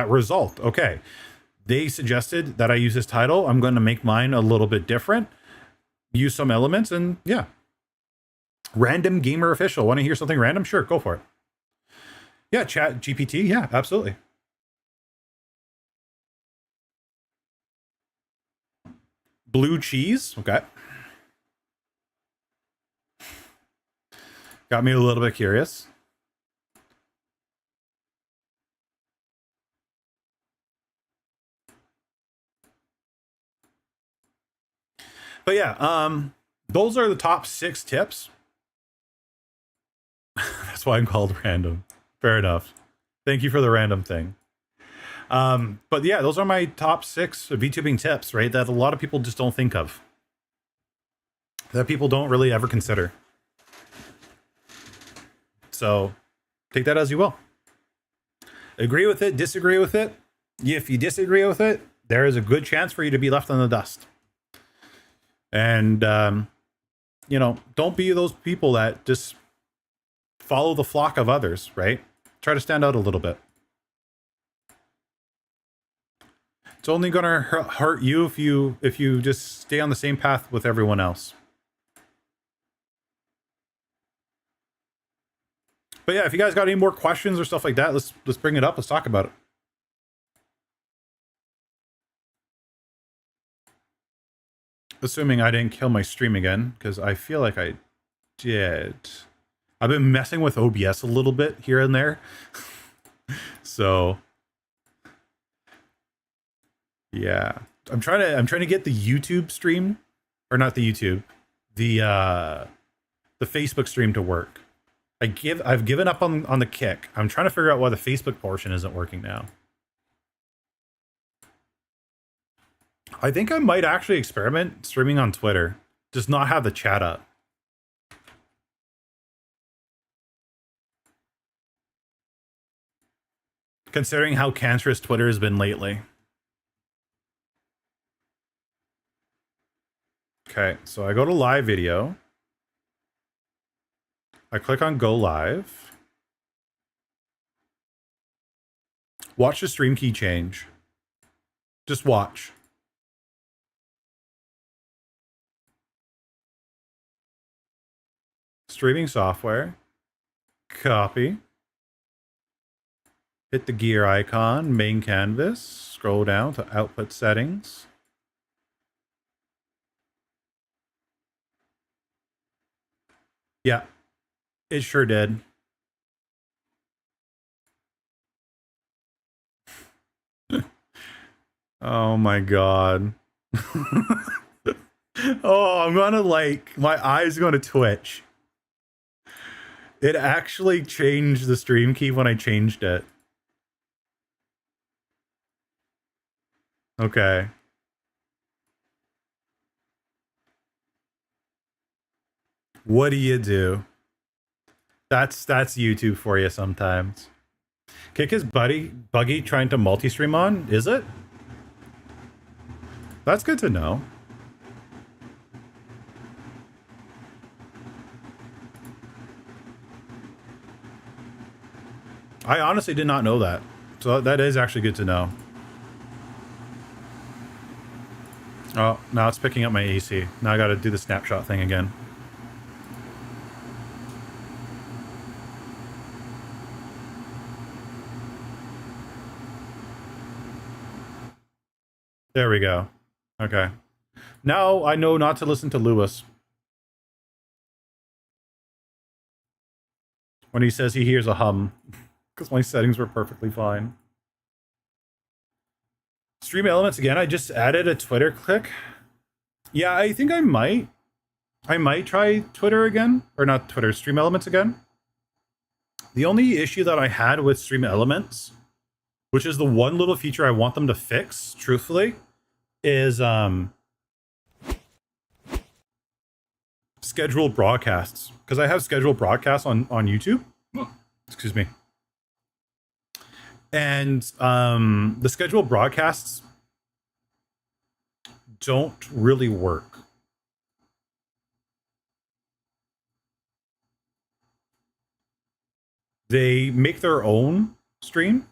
result. Okay, they suggested that I use this title. I'm going to make mine a little bit different, use some elements, and yeah. Random Gamer Official. Want to hear something random? Sure, go for it. Yeah, Chat GPT. Yeah, absolutely. Blue cheese. Okay. Got me a little bit curious. But yeah, those are the top 6 tips. That's why I'm called random. Fair enough. Thank you for the random thing. But yeah, those are my top 6 VTubing tips, right? That a lot of people just don't think of. That people don't really ever consider. So take that as you will. Agree with it, disagree with it. If you disagree with it, there is a good chance for you to be left in the dust. And, don't be those people that just follow the flock of others, right? Try to stand out a little bit. It's only going to hurt you if you just stay on the same path with everyone else. But yeah, if you guys got any more questions or stuff like that, let's bring it up. Let's talk about it. Assuming I didn't kill my stream again, because I feel like I did. I've been messing with OBS a little bit here and there. So yeah. I'm trying to get the YouTube stream, or not the YouTube, the Facebook stream to work. I've given up on the kick. I'm trying to figure out why the Facebook portion isn't working now. I think I might actually experiment streaming on Twitter. Just not have the chat up. Considering how cancerous Twitter has been lately. Okay, so I go to live video. I click on go live. Watch the stream key change. Just watch. Streaming software. Copy. Hit the gear icon, main canvas. Scroll down to output settings. Yeah, it sure did. Oh my god. Oh, I'm gonna my eyes gonna twitch. It actually changed the stream key when I changed it. Okay. What do you do? That's YouTube for you sometimes. Kick his buggy trying to multi-stream on, is it? That's good to know. I honestly did not know that. So that is actually good to know. Oh, now it's picking up my AC. Now I gotta do the snapshot thing again. There we go. Okay. Now I know not to listen to Lewis. When he says he hears a hum. Because my settings were perfectly fine. Stream elements again. I just added a Twitter click. Yeah, I think I might. I might try Twitter again. Or not Twitter, Stream Elements again. The only issue that I had with Stream Elements, which is the one little feature I want them to fix, truthfully, is scheduled broadcasts. Because I have scheduled broadcasts on YouTube. Excuse me. And the scheduled broadcasts don't really work. They make their own stream.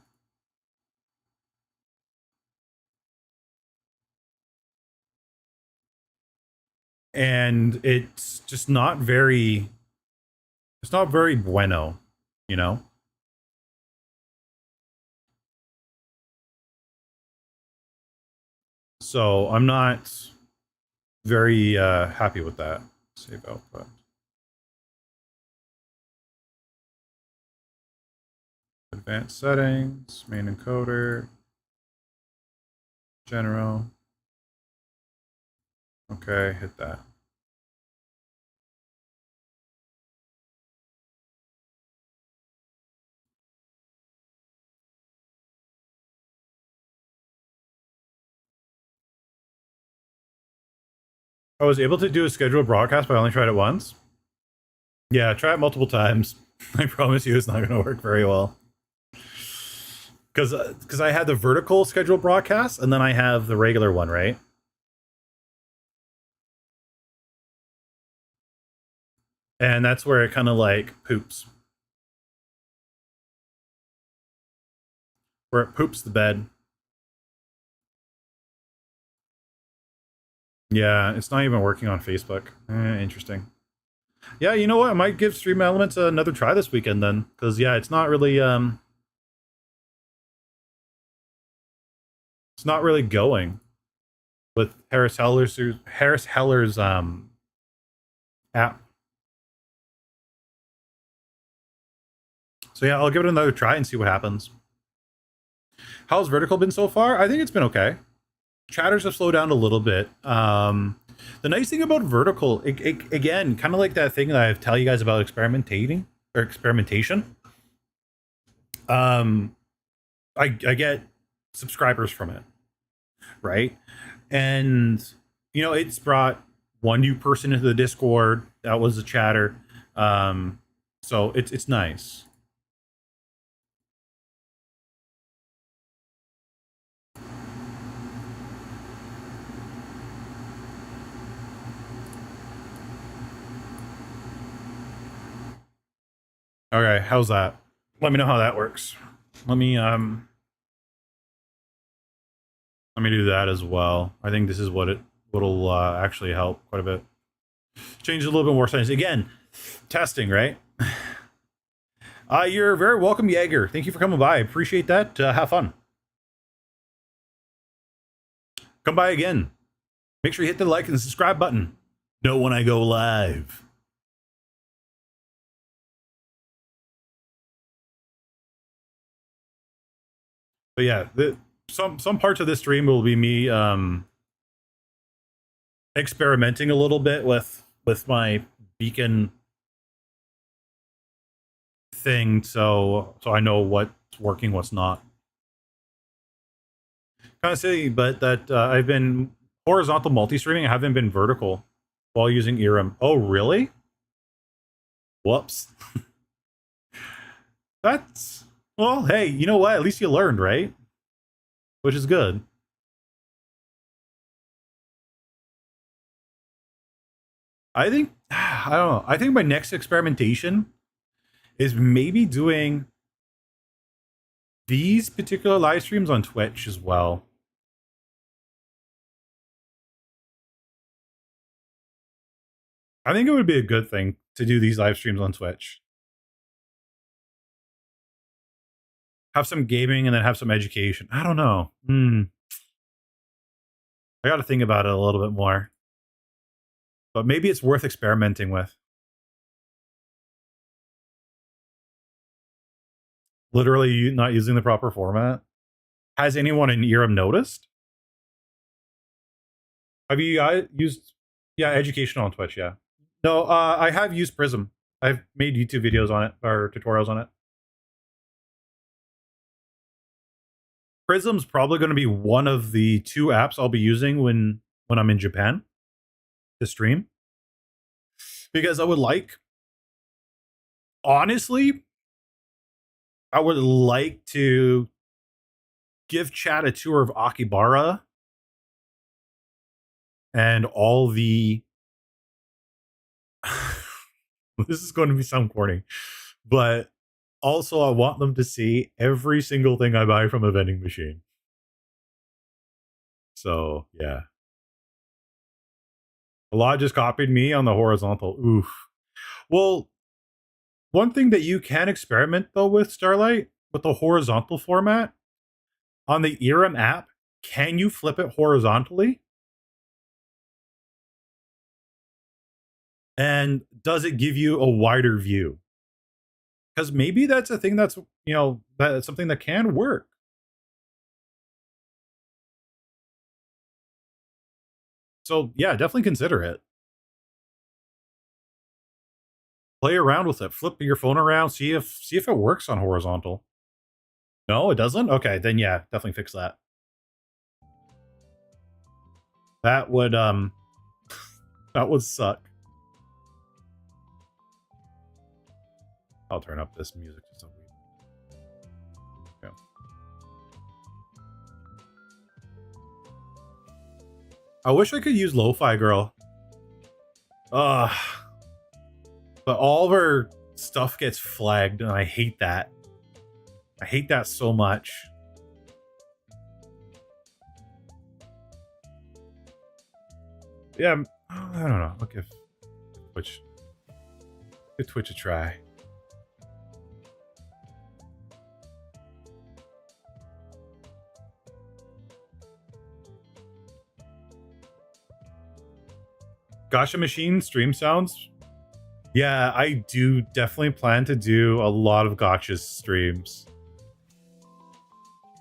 And it's just not very, it's not very bueno, you know? So I'm not very happy with that. Save output. Advanced settings, main encoder, general. Okay, hit that. I was able to do a scheduled broadcast, but I only tried it once. Yeah, try it multiple times. I promise you it's not going to work very well. Because I had the vertical scheduled broadcast, and then I have the regular one, right? And that's where it kind of like poops. Where it poops the bed. Yeah, it's not even working on Facebook. Interesting. Yeah, you know what? I might give Stream Elements another try this weekend then. Because, yeah, it's not really... it's not really going with Harris Heller's app. So yeah, I'll give it another try and see what happens. How's Vertical been so far? I think it's been okay. Chatters have slowed down a little bit. The nice thing about Vertical, again, kind of like that thing that I tell you guys about experimenting. or experimentation, I get subscribers from it, right? And it's brought one new person into the Discord. That was a chatter. So it's nice. Okay, how's that? Let me know how that works. Let me do that as well. I think this is what'll actually help quite a bit. Change a little bit more sense. Again, testing, right? You're very welcome, Jaeger. Thank you for coming by. I appreciate that. Have fun. Come by again. Make sure you hit the like and subscribe button. Know when I go live. But yeah, some parts of this stream will be me experimenting a little bit with my beacon thing, so I know what's working, what's not. Kind of silly, but that I've been horizontal multi-streaming. I haven't been vertical while using ERM. Oh, really? Whoops. That's, well, hey, you know what? At least you learned, right? Which is good. I think, I don't know. I think my next experimentation is maybe doing these particular live streams on Twitch as well. I think it would be a good thing to do these live streams on Twitch. Have some gaming and then have some education. I don't know. I got to think about it a little bit more. But maybe it's worth experimenting with. Literally not using the proper format. Has anyone in ERM noticed? Have you guys used, educational on Twitch, yeah. No, I have used Prism. I've made YouTube videos on it, or tutorials on it. Prism's probably going to be one of the 2 apps I'll be using when I'm in Japan to stream. Because I would like, honestly, I would like to give chat a tour of Akibara and all the this is going to be some corny, but also I want them to see every single thing I buy from a vending machine. So yeah, a lot just copied me on the horizontal. Oof. Well, one thing that you can experiment though with Starlight, with the horizontal format on the ERM app, can you flip it horizontally? And does it give you a wider view? Because maybe that's a thing that's, that's something that can work. So yeah, definitely consider it. Play around with it. Flip your phone around. See if it works on horizontal. No, it doesn't? Okay, then yeah, definitely fix that. That would that would suck. I'll turn up this music to some reason. Yeah. I wish I could use Lo-Fi Girl. But all of her stuff gets flagged, and I hate that. I hate that so much. Yeah, I don't know. I'll give Twitch a try. Gacha Machine stream sounds. Yeah, I do definitely plan to do a lot of Gacha streams.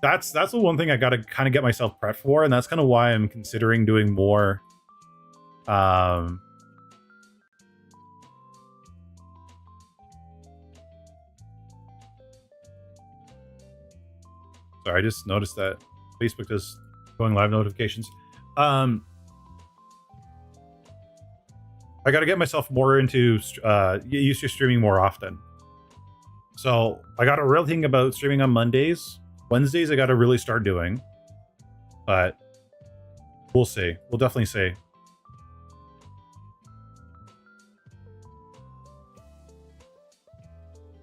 That's the one thing I gotta kind of get myself prepped for, and that's kind of why I'm considering doing more. Sorry, I just noticed that Facebook is going live notifications. I got to get myself more into used to streaming more often. So I got to really think about streaming on Mondays. Wednesdays I got to really start doing, but we'll see. We'll definitely see.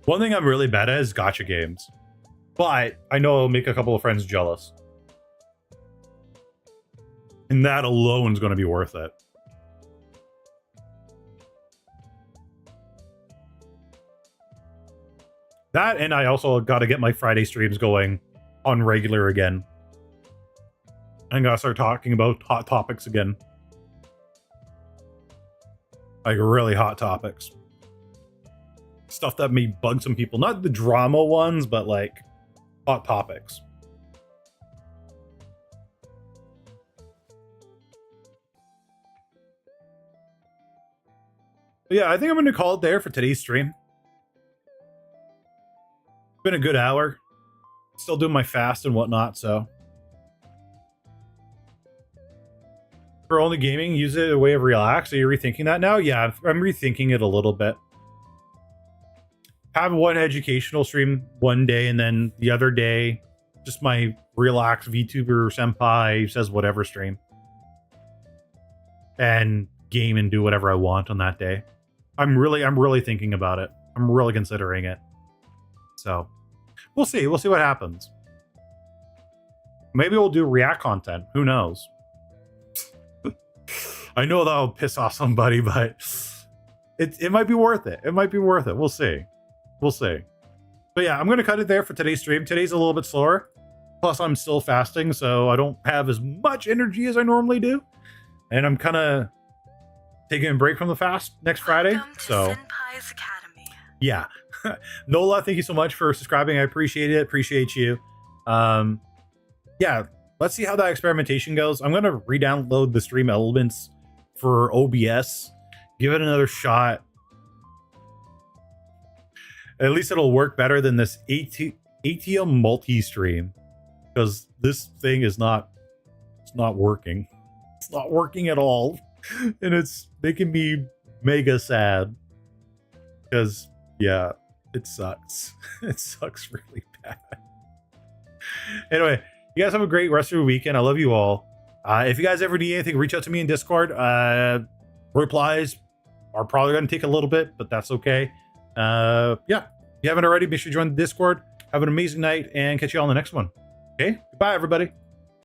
One thing I'm really bad at is gacha games, but I know it'll make a couple of friends jealous, and that alone is going to be worth it. That, and I also got to get my Friday streams going on regular again. I gotta start talking about hot topics again. Like really hot topics. Stuff that may bug some people. Not the drama ones, but like hot topics. But yeah, I think I'm going to call it there for today's stream. It's been a good hour. Still doing my fast and whatnot, so. For only gaming, use it as a way of relax. Are you rethinking that now? Yeah, I'm rethinking it a little bit. Have one educational stream one day, and then the other day, just my relax VTuber Senpai says whatever stream. And game and do whatever I want on that day. I'm really thinking about it. I'm really considering it. So we'll see. We'll see what happens. Maybe we'll do React content. Who knows? I know that'll piss off somebody, but it might be worth it. It might be worth it. We'll see. We'll see. But yeah, I'm going to cut it there for today's stream. Today's a little bit slower. Plus, I'm still fasting, so I don't have as much energy as I normally do. And I'm kind of taking a break from the fast next Friday. So, Senpai's Academy. Yeah. Nola, thank you so much for subscribing. I appreciate it. Appreciate you. Yeah, let's see how that experimentation goes. I'm going to re-download the stream elements for OBS. Give it another shot. At least it'll work better than this ATM multi-stream. Because this thing is not working. It's not working at all. And it's making me mega sad. Because, yeah, it sucks. It sucks really bad. Anyway, you guys have a great rest of your weekend. I love you all. If you guys ever need anything, reach out to me in Discord. Replies are probably going to take a little bit, but that's okay. Yeah, if you haven't already, make sure you join the Discord. Have an amazing night and catch you all on the next one. Okay, goodbye, everybody.